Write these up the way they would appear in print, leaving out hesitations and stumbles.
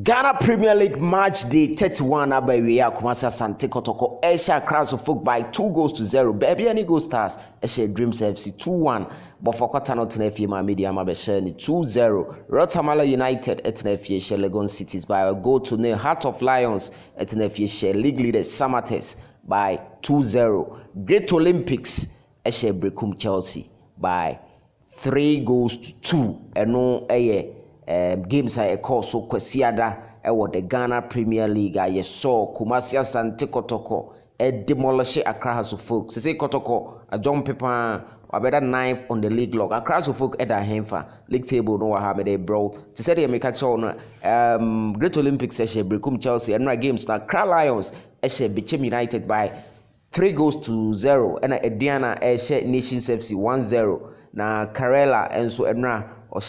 Ghana Premier League match day 31 Abawi Kumasi Asante Kotoko Asia Crowds of Folk by 2-0. Baby any go stars Asia Dreams FC 2-1. But for quarter not in my media Mabeshani 2-0. Rotamala United at Nefie Legon Cities by a goal to nil. Heart of Lions at Nefie League leader Samates by 2-0. Great Olympics Asia Brekum Chelsea by 3-2. And no games I call so kwesiada the Ghana Premier League I saw Kumasi Asante Kotoko demolish Accra House of Folk. Say Kotoko a John Pepper or better 9th on the league log. Accra House of Folk at a Henfa league table no have they bro. To say they make a show Great Olympics session Brekum Chelsea and games now Accra Lions Became United by 3-0 and Ediana Nations FC 1-0 na Karela and so Enra or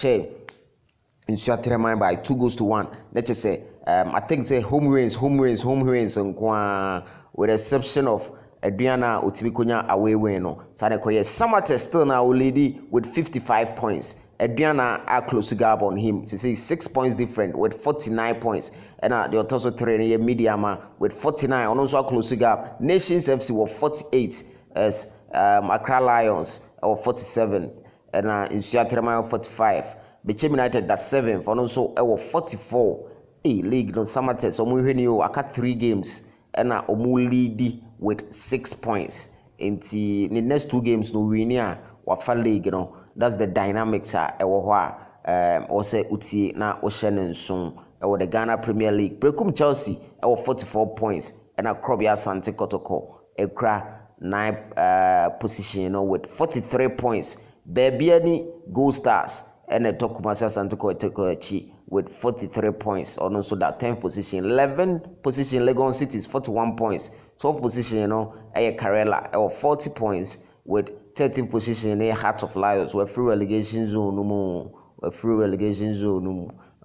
in Suatremai by 2-1. Let's just say, I think say home wins, and with the exception of Adriana Utibikunya away win. Sanekoye Samates still now leading with 55 points. Adriana are close to gap on him. To see 6 points different with 49 points. And the also trainer Mediama with 49 and also close to gap. Nations FC were 48 as Accra Lions or 47 and in Suatremai 45. Became United that's 7th and also 44 league no Samates omu hwenu aka 3 games and omu lead with 6 points in the next 2 games no win ya wafa league no. That's the dynamics ewo ho or say uti na ohye nson the Ghana Premier League. Brekum Chelsea 44 points and Akrobia Asante Kotoko ekra 9 position with 43 points. Baby any Gold Stars and the Kumasi Asante Kotoko with 43 points, or also that 10th position. 11th position, Legon Cities 41 points. 12th position, Karela 40 points with 13th position, Heart of Lions. We're free relegation zone,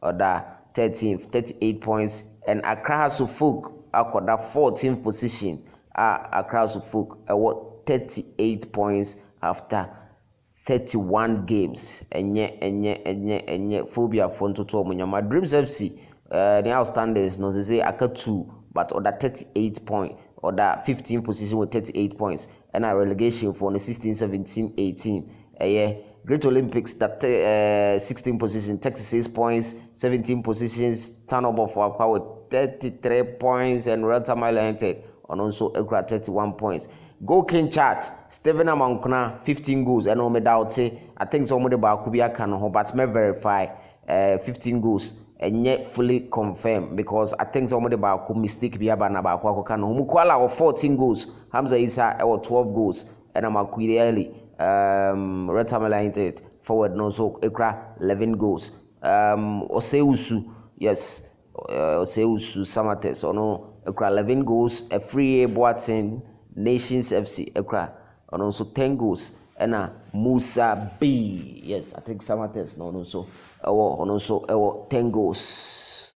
or that 13th, 38 points, and Accra House of Folk got that 14th position. Accra House of Folk 38 points after 31 games enye phobia for ntoto omunyama. Dreams FC the outstanders no say aka 2 but other 38 point or that 15th position with 38 points and a relegation for the 16 17 18 Great Olympics that 16 position 36 points 17 positions turnover for Aqua with 33 points and Rotamala United and also Accra 31 points. Goalging chart Stephen Amankuna 15 goals and no medal I think somebody about Kubia can but may verify 15 goals and yet fully confirmed because I think somebody about mistake be about can Mukwala or 14 goals Hamza Isa or 12 goals and Amakwili Rotamala United forward no so Accra 11 goals Oseusu yes Oseusu Samates or no Accra 11 goals a free Boateng Nations FC Accra and also 10 goals and Musa B yes I think Samates no so 10 goals.